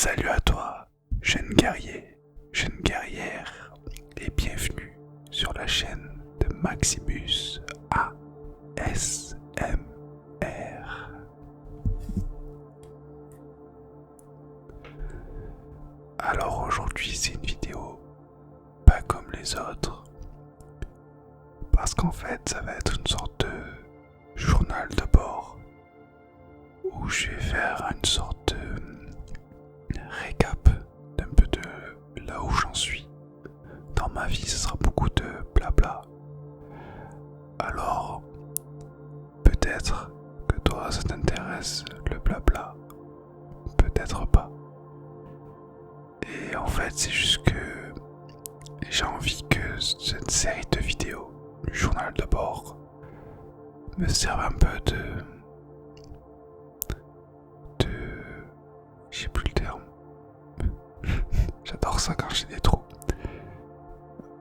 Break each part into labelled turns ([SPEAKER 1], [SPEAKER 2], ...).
[SPEAKER 1] Salut à toi, jeune guerrier, jeune guerrière, et bienvenue sur la chaîne de Maximus ASMR. Alors aujourd'hui c'est une vidéo pas comme les autres, parce qu'en fait ça va être une sorte de journal de bord, où je vais faire une sorte de récap d'un peu de là où j'en suis. Dans ma vie, ce sera beaucoup de blabla. Alors, peut-être que toi, ça t'intéresse le blabla, peut-être pas. Et en fait, c'est juste que j'ai envie que cette série de vidéos, du journal de bord, me serve un peu de... J'ai plus le terme. J'adore ça quand j'ai des trous.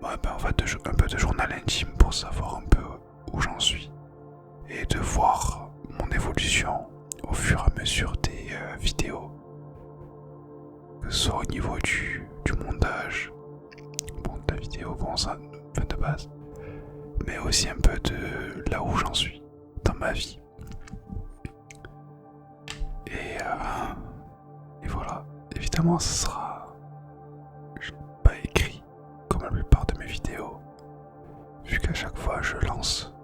[SPEAKER 1] Ouais, ben en fait, un peu de journal intime pour savoir un peu où j'en suis. Et de voir mon évolution au fur et à mesure des vidéos. Que ce soit au niveau du montage, bon, de la vidéo, bon, ça, de base. Mais aussi un peu de là où j'en suis dans ma vie. Et voilà. Évidemment, ce sera pas écrit comme la plupart de mes vidéos, vu qu'à chaque fois je lance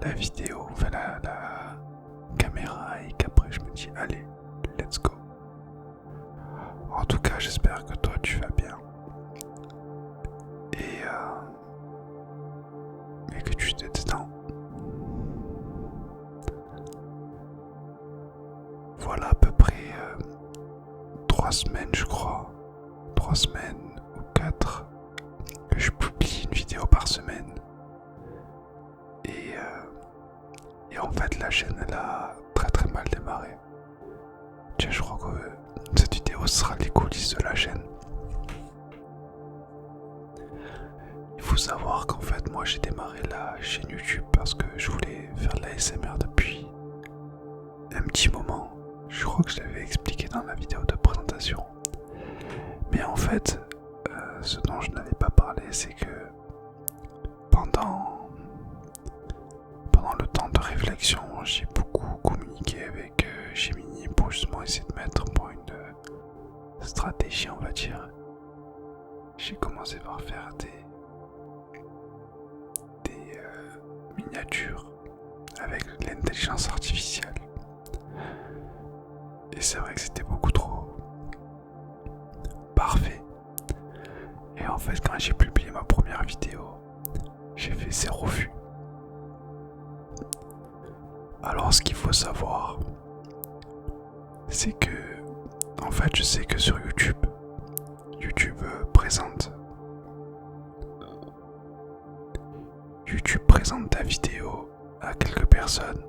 [SPEAKER 1] la vidéo, enfin la caméra, et qu'après je me dis allez, let's go. En tout cas, j'espère que toi tu vas bien et que tu te détends. Voilà à peu près 3 semaines, je crois, 3 semaines ou 4 que je publie une vidéo par semaine. Et en fait, la chaîne elle a très mal démarré. Tiens, je crois que cette vidéo sera les coulisses de la chaîne. Il faut savoir qu'en fait, moi j'ai démarré la chaîne YouTube parce que je voulais faire de la ASMR depuis un petit moment. Je crois que je l'avais expliqué dans la vidéo de présentation. Mais en fait, ce dont je n'avais pas parlé, c'est que pendant le temps de réflexion, j'ai beaucoup communiqué avec Gemini pour justement essayer de mettre en point une stratégie, on va dire. J'ai commencé par faire des miniatures avec l'intelligence artificielle. Et c'est vrai que c'était beaucoup trop parfait. Et en fait, quand j'ai publié ma première vidéo, j'ai fait 0 vues. Alors ce qu'il faut savoir, c'est que, en fait, je sais que sur YouTube présente ta vidéo à quelques personnes.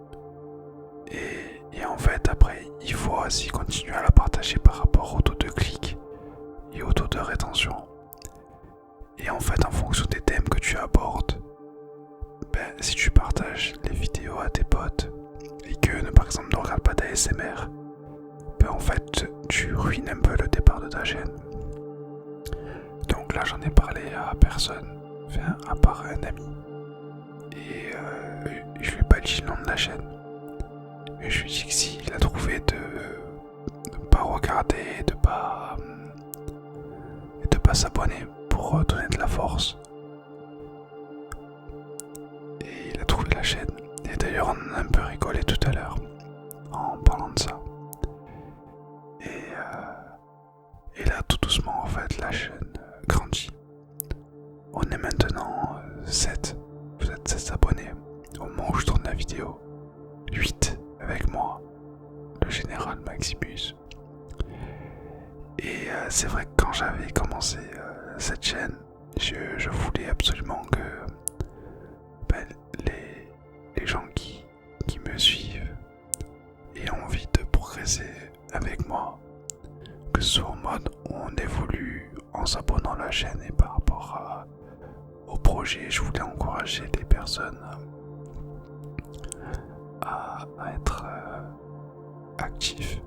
[SPEAKER 1] Et en fait, après, il faut aussi continuer à la partager par rapport au taux de clic et au taux de rétention. Et en fait, en fonction des thèmes que tu abordes, si tu partages les vidéos à tes potes et que, par exemple, ne regardent pas d'ASMR, en fait, tu ruines un peu le départ de ta chaîne. Donc là, j'en ai parlé à personne, enfin, à part un ami. Et je lui ai pas dit le nom de la chaîne. Mais je lui ai dit que s'il a trouvé de pas regarder, de pas s'abonner pour donner de la force. Et il a trouvé la chaîne. Et d'ailleurs, on en a un peu rigolé tout à l'heure en parlant de ça. Et là, tout doucement, en fait, la chaîne grandit. On est maintenant 7. Vous êtes 7 abonnés au moment où je tourne la vidéo. 8 avec moi, le général Maximus. Et c'est vrai que quand j'avais commencé cette chaîne, je voulais absolument que les gens qui me suivent aient envie de progresser avec moi. Que ce soit en mode où on évolue en s'abonnant à la chaîne et par rapport au projet, je voulais encourager les personnes à être actifs.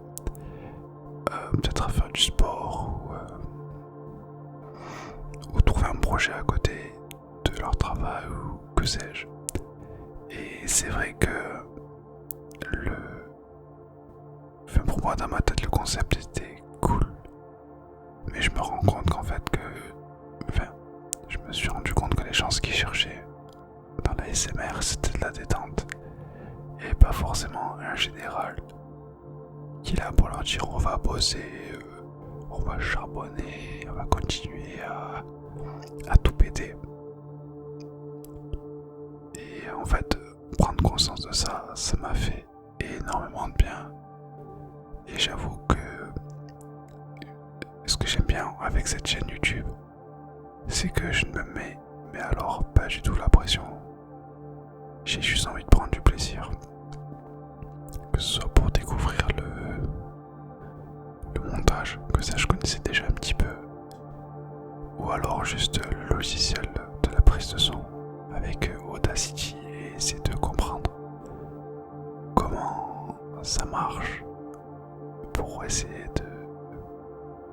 [SPEAKER 1] peut-être à faire du sport ou trouver un projet à côté de leur travail ou que sais-je. Et c'est vrai que pour moi dans ma tête le concept était cool, mais je me rends compte qu'en fait je me suis rendu compte que les gens ce qu'ils cherchaient dans la SMR c'était de la détente et pas forcément un général qui est là pour leur dire on va bosser, on va charbonner, on va continuer à tout péter. Et en fait, prendre conscience de ça, ça m'a fait énormément de bien. Et j'avoue que ce que j'aime bien avec cette chaîne YouTube, c'est que je ne me mets, mais alors pas du tout la pression. J'ai juste envie de prendre du plaisir. Que ce soit pour découvrir le montage, que ça je connaissais déjà un petit peu, ou alors juste le logiciel de la prise de son avec Audacity et essayer de comprendre comment ça marche pour essayer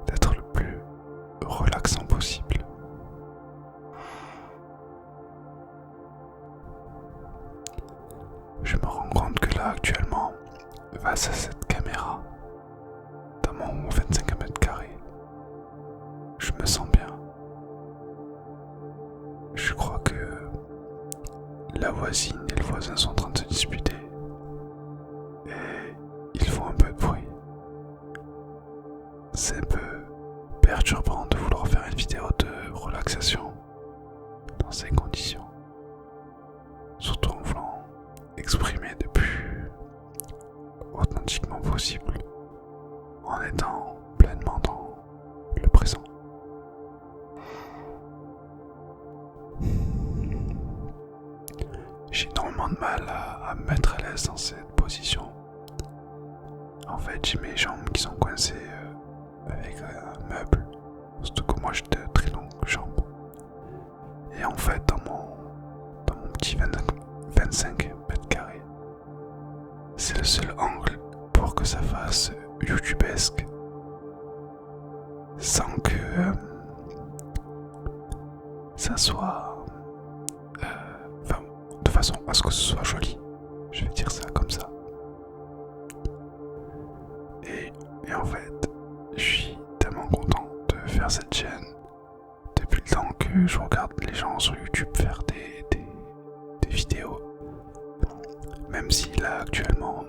[SPEAKER 1] d'être le plus relaxant possible. Je me rends compte que là actuellement, face à cette caméra, dans mon 25 mètres carrés, je me sens bien. Je crois que la voisine et le voisin sont en train de se disputer et ils font un peu de bruit. C'est un peu perturbant de vouloir faire une vidéo de relaxation dans ces conditions, surtout en voulant exprimer le plus authentiquement possible en étant pleinement dans le présent. J'ai énormément de mal à me mettre à l'aise dans cette position. En fait, j'ai mes jambes qui sont coincées avec un meuble, surtout que moi j'ai de très longues jambes. Et en fait, dans mon petit 25 mètres carrés, c'est le seul angle pour que ça fasse youtubesque sans que ça soit de façon à ce que ce soit joli, je vais dire ça comme ça. Et en fait, je suis tellement content de faire cette chaîne depuis le temps que je regarde les gens sur YouTube faire des vidéos. Même si là actuellement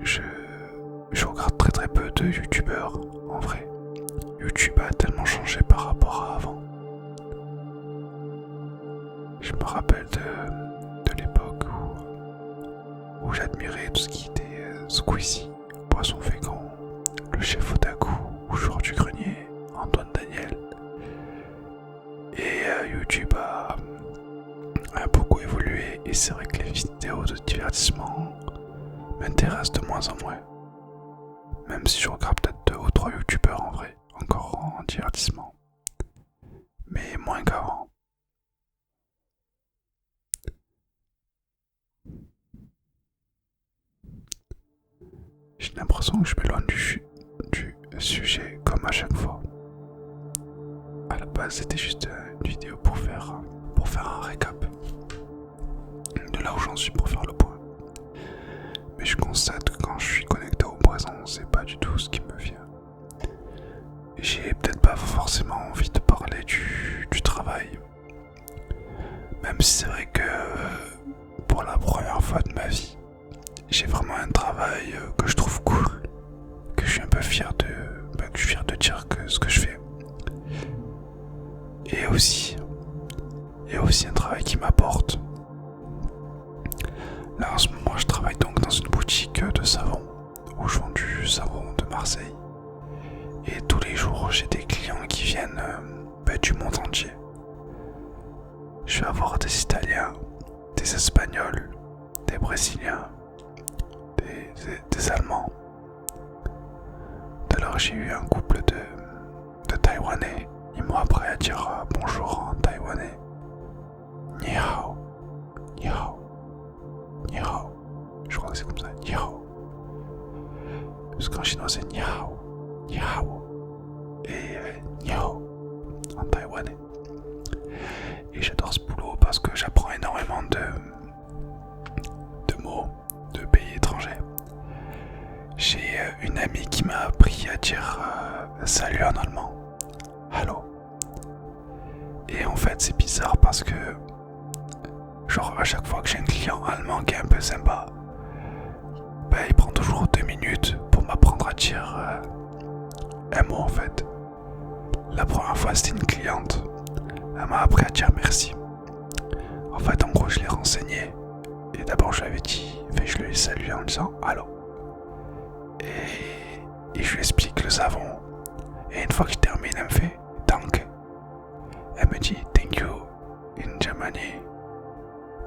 [SPEAKER 1] je regarde très peu de youtubeurs en vrai. YouTube a tellement changé par rapport à avant. Je me rappelle de l'époque où j'admirais tout ce qui était Squeezie, Poisson Fécond, le chef Otaku, ou joueur du grenier, Antoine Daniel. Et YouTube a beaucoup évolué et c'est vrai que les vidéos de divertissement m'intéressent de moins en moins. Même si je regarde peut-être 2 ou 3 youtubeurs en vrai, encore en divertissement. Mais moins qu'avant. J'ai l'impression que je m'éloigne du sujet comme à chaque fois. À la base c'était juste une vidéo pour faire un récap de là où j'en suis pour faire le point. Mais je constate que quand je suis connecté au présent, c'est pas du tout ce qui me vient. J'ai peut-être pas forcément envie de parler du travail. Même si c'est vrai que pour la première fois de ma vie, j'ai vraiment un travail que je trouve cool, que je suis un peu fier de dire que ce que je fais. Et aussi un travail qui m'apporte. Là en ce moment je travaille donc dans une boutique de savon où je vends du savon de Marseille. Et tous les jours j'ai des clients qui viennent du monde entier. Je vais avoir des Italiens, des Espagnols, des Brésiliens, des Allemands. Tout à l'heure j'ai eu un couple de Taïwanais. Ils m'ont appris à dire bonjour en taïwanais. Ni hao, ni hao, ni hao. Je crois que c'est comme ça, ni hao. parce qu'en chinois c'est ni hao, ni hao, et ni hao en taïwanais. Et j'adore ce boulot parce que j'apprends énormément de mots de pays étrangers. J'ai une amie qui m'a appris à dire salut en allemand, hallo. Et en fait c'est bizarre parce que genre à chaque fois que j'ai un client allemand qui est un peu sympa, bah, il prend toujours 2 minutes pour m'apprendre à dire un mot en fait. La première fois c'était une cliente, elle m'a appris à dire merci. En fait en gros je l'ai renseigné et d'abord je lui avais dit, je lui ai salué en disant allô. Et je lui explique le savon. Et une fois que je termine, elle me fait danke. Elle me dit thank you in Germany.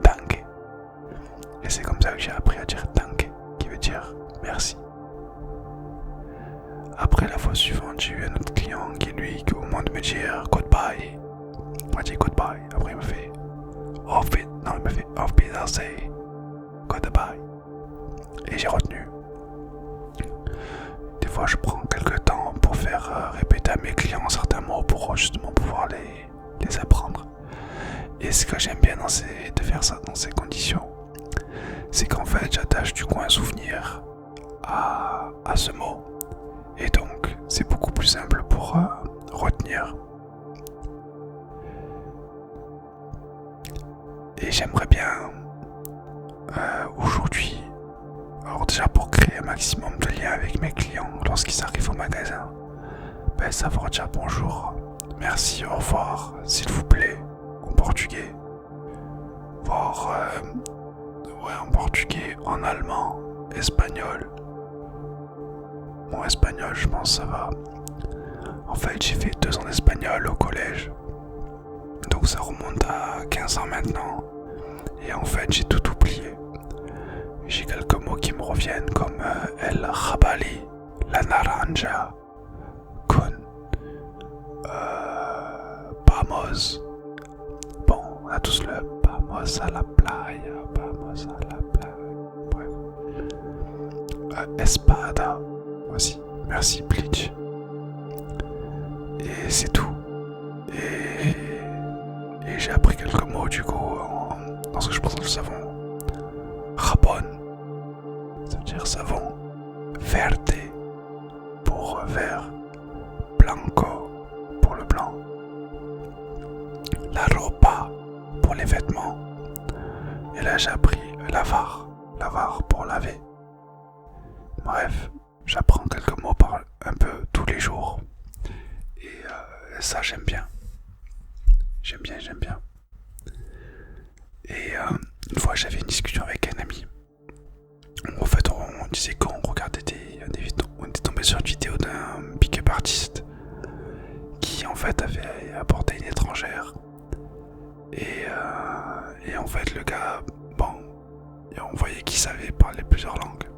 [SPEAKER 1] Danke. Et c'est comme ça que j'ai appris à dire danke, qui veut dire merci. Après la fois suivante, j'ai eu un autre client qui lui, au moment de me dire goodbye, m'a dit goodbye. Après il me fait auf Wiedersehen, goodbye. Et j'ai retenu. Des fois je prends quelques temps pour faire répéter à mes clients certains mots pour justement pouvoir les apprendre. Et ce que j'aime bien de faire ça dans ces conditions, c'est qu'en fait j'attache du coup un souvenir à ce mot. Et donc c'est beaucoup plus simple pour retenir. Et j'aimerais bien aujourd'hui, alors déjà pour créer un maximum de liens avec mes clients lorsqu'ils arrivent au magasin, savoir dire bonjour, merci, au revoir, s'il vous plaît, en portugais, voire en portugais, en allemand, espagnol. Bon, espagnol, je pense ça va. En fait, j'ai fait 2 ans d'espagnol au collège, donc ça remonte à 15 ans maintenant. Et en fait, j'ai tout oublié. J'ai quelques mots qui me reviennent comme el jabali, la naranja, con, vamos. Bon, on a tous le vamos à la playa, vamos à la playa. Bref. Espada aussi. Merci, Bleach. Et c'est tout. Et j'ai appris quelques mots du coup lorsque je présente le savon. Jabón, ça veut dire savon. Verde pour vert. Blanco pour le blanc. La ropa pour les vêtements. Et là j'ai appris lavar pour laver. Bref, j'apprends quelques mots par un peu tous les jours. Et ça j'aime bien. J'aime bien. Et une fois j'avais une discussion avec un ami. En fait on disait qu'on regardait des vidéos, on était tombé sur une vidéo d'un pick-up artiste qui en fait avait apporté une étrangère. Et en fait le gars, on voyait qu'il savait parler plusieurs langues.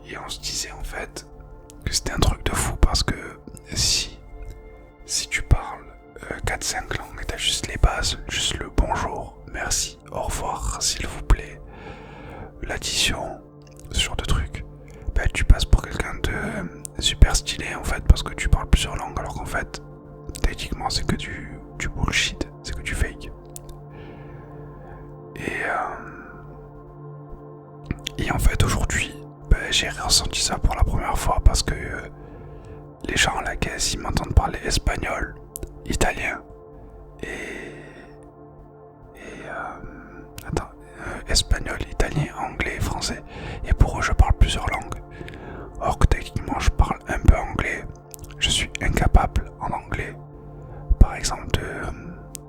[SPEAKER 1] Et on se disait en fait que c'était un truc de fou parce que si tu parles 4-5 langues et t'as juste les bases, juste le bonjour, merci, au revoir, s'il vous plaît, l'addition, ce genre de trucs, tu passes pour quelqu'un de super stylé en fait parce que tu parles plusieurs langues alors qu'en fait, techniquement c'est que du bullshit, c'est que du fake. Et en fait aujourd'hui, j'ai ressenti ça pour la première fois parce que les gens à la caisse ils m'entendent parler espagnol, italien espagnol, italien, anglais, français. Et pour eux je parle plusieurs langues. Or que techniquement je parle un peu anglais. Je suis incapable en anglais, par exemple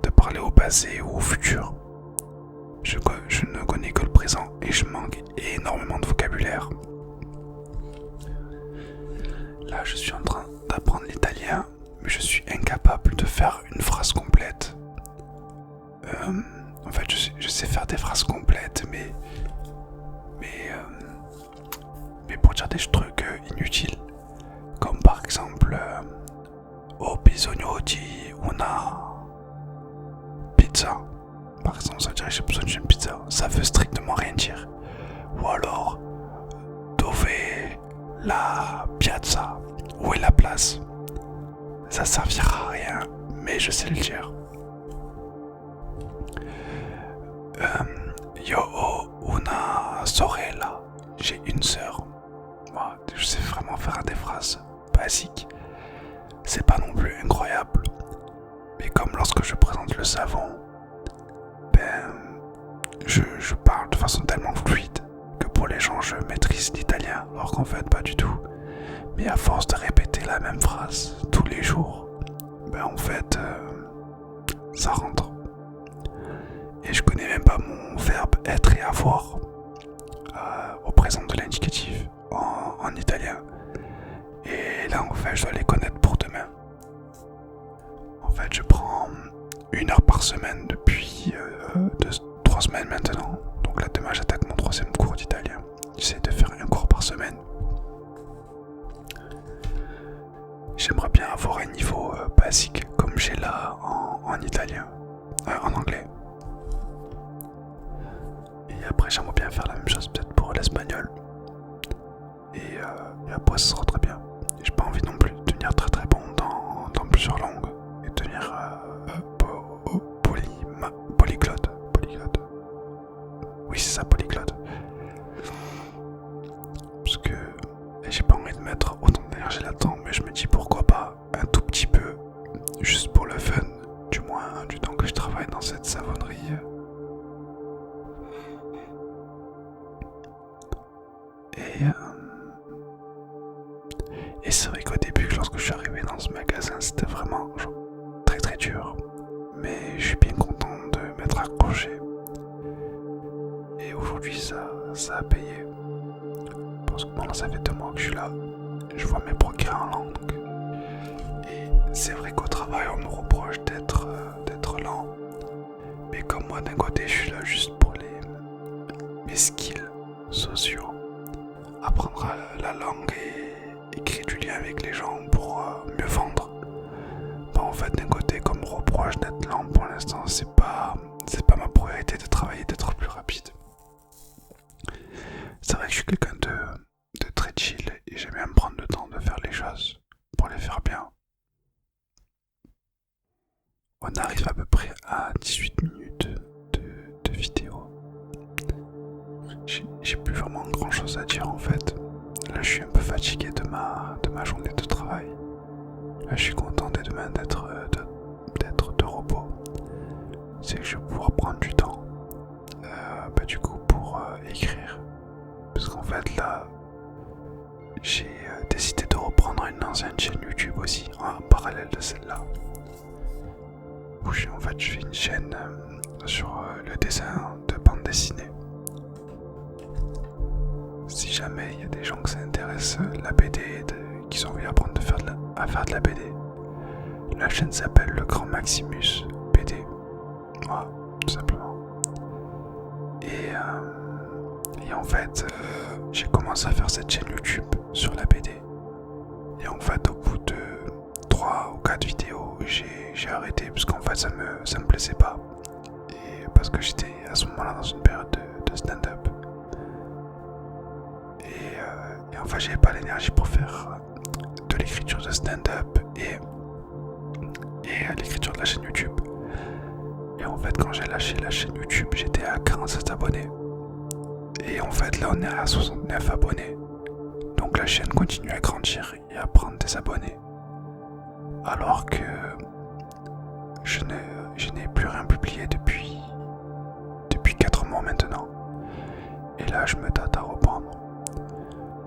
[SPEAKER 1] de parler au passé ou au futur. Je ne connais que le présent et je manque énormément de vocabulaire. Là je suis en train d'apprendre l'italien, mais je suis incapable de faire une phrase complète. En fait je sais faire des phrases complètes, mais pour dire des trucs inutiles, comme par exemple ho bisogno di una pizza. Par exemple, ça veut dire j'ai besoin d'une pizza. Ça veut strictement rien dire. Ou alors dove la piazza? Où est la place? Ça servira à rien, mais je sais le dire. Yo ho una sorella. J'ai une sœur. Moi, je sais vraiment faire des phrases basiques. C'est pas non plus incroyable. Mais comme lorsque je présente le savon, je parle de façon tellement fluide que pour les gens je maîtrise l'italien, alors qu'en fait pas du tout. Mais à force de répéter la même phrase tous les jours, en fait ça rentre. Et je connais même pas mon verbe être et avoir au présent de l'indicatif en italien. Et là en fait je dois les connaître pour demain. En fait je prends 1 heure par semaine depuis 3 semaines maintenant. Donc là demain j'attaque mon 3e cours d'italien. J'essaie de faire 1 cours par semaine. J'aimerais bien avoir un niveau basique comme j'ai là en italien, en anglais. Et après j'aimerais bien faire la même chose peut-être pour l'espagnol. Et après ça sera très bien. J'ai pas envie non plus de devenir très très bon dans plusieurs langues et devenir polyglotte. Oui c'est ça, polyglotte. Parce que j'ai pas envie de mettre autant d'énergie là-dedans, mais je me dis pourquoi pas un tout petit peu, juste pour le fun, du moins du temps que je travaille dans cette savonnerie. Et c'est vrai qu'au début, lorsque je suis arrivé dans ce magasin, c'était vraiment très très dur. Mais je suis bien content de m'être accroché. Et aujourd'hui, ça a payé. Parce que maintenant, ça fait 2 mois que je suis là. Je vois mes progrès en langue. Et c'est vrai qu'au travail, on me reproche d'être lent. Mais comme moi, d'un côté, je suis là juste pour mes skills sociaux. Apprendre la langue et créer du lien avec les gens pour mieux vendre. En fait, d'un côté, comme me reproche d'être lent pour l'instant, c'est pas ma priorité de travailler, d'être plus rapide. C'est vrai que je suis quelqu'un de très chill et j'aime bien me prendre le temps de faire les choses pour les faire bien. On arrive à peu près à 18 minutes de vidéo. J'ai plus vraiment grand chose à dire en fait. Là je suis un peu fatigué de ma journée de travail. Là je suis content dès demain d'être de repos. C'est que je vais pouvoir prendre du temps du coup pour écrire. Parce qu'en fait là j'ai décidé de reprendre une ancienne chaîne YouTube aussi en parallèle de celle-là. Où je fais une chaîne sur le dessin de bande dessinée. Si jamais il y a des gens que ça intéresse, la BD, qui ont envie d'apprendre à faire de la BD, la chaîne s'appelle Le Grand Maximus BD. Voilà, tout simplement. Et en fait, j'ai commencé à faire cette chaîne YouTube sur la BD. Et en fait, au bout de 3 ou 4 vidéos, j'ai arrêté parce qu'en fait, ça me plaisait pas. Et parce que j'étais à ce moment-là dans une période de stand-up. Et en fait, j'avais pas l'énergie pour faire de l'écriture de stand-up et l'écriture de la chaîne YouTube. Et en fait, quand j'ai lâché la chaîne YouTube, j'étais à 47 abonnés. Et en fait, là, on est à 69 abonnés. Donc la chaîne continue à grandir et à prendre des abonnés. Alors que je n'ai plus rien publié depuis 4 mois maintenant. Et là, je me tâte à reprendre.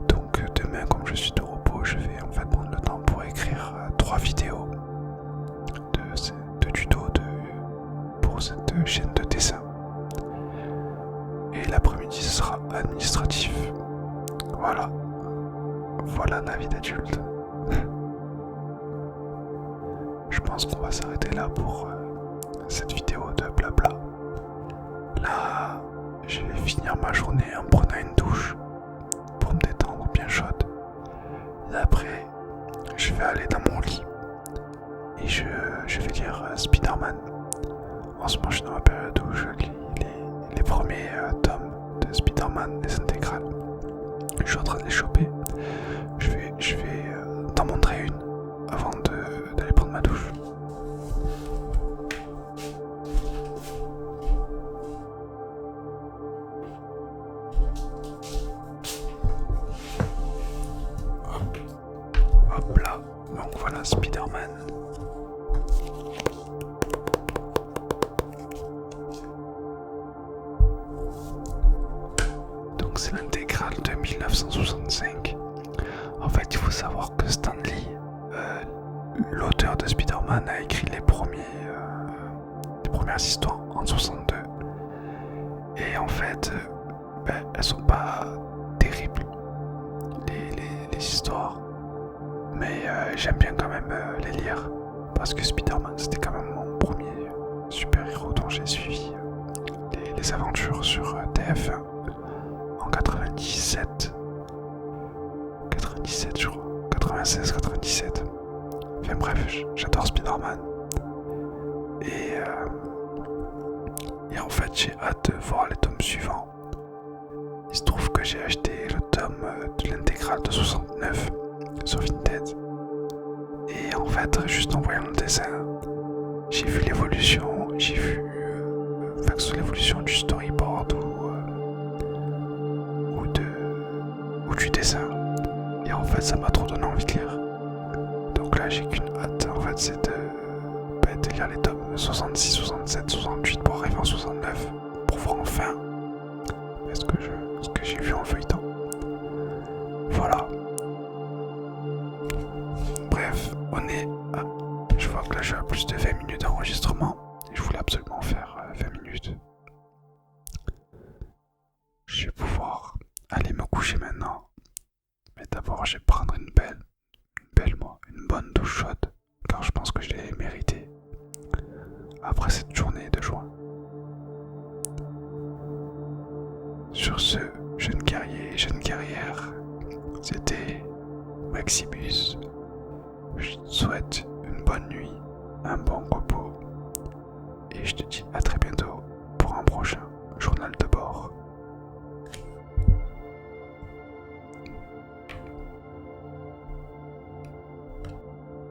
[SPEAKER 1] Donc demain, comme je suis de repos, je vais en fait prendre le temps pour écrire 3 vidéos de tuto pour cette chaîne de dessin. Et l'après-midi, ce sera administratif. Voilà la vie d'adulte. Je pense qu'on va s'arrêter là pour cette vidéo de blabla. Là, je vais finir ma journée en prenant une douche pour me détendre bien chaude. Et après, je vais aller dans mon lit et je vais lire Spider-Man. En ce moment, je suis dans ma période où je lis les premiers tomes de Spider-Man, les intégrales. Je suis en train de les choper. Hop là, donc voilà Spider-Man. Donc c'est l'intégrale de 1965. En fait, il faut savoir que Stan Lee, l'auteur de Spider-Man, a écrit les premières histoires en 62. Et en fait, elles sont pas terribles, les histoires. Mais j'aime bien quand même les lire. Parce que Spider-Man, c'était quand même mon premier super-héros dont j'ai suivi les aventures sur TF1 en 97. 97 je crois. 96, 97. Enfin bref, j'adore Spider-Man. Et en fait, j'ai hâte de voir les tomes suivants. Il se trouve que j'ai acheté le tome de l'intégrale de 69 sur Vinted. Et en fait, juste en voyant le dessin, j'ai vu l'évolution, j'ai vu l'évolution du storyboard ou du dessin. Et en fait, ça m'a trop donné envie de lire. Donc là, j'ai qu'une hâte, en fait, c'est de lire les tomes 66, 67, 68 pour arriver en 69 pour voir enfin ce que j'ai vu en feuilletant. Voilà. Bref, je vois que là je suis à plus de 20 minutes d'enregistrement et je voulais absolument faire 20 minutes. Je vais pouvoir aller me coucher maintenant. Mais d'abord, je vais prendre une bonne douche chaude, car je pense que je l'ai mérité après cette journée de juin. Sur ce, jeune guerrier et jeune guerrière, c'était Maximus. Je te souhaite une bonne nuit, un bon repos, et je te dis à très bientôt pour un prochain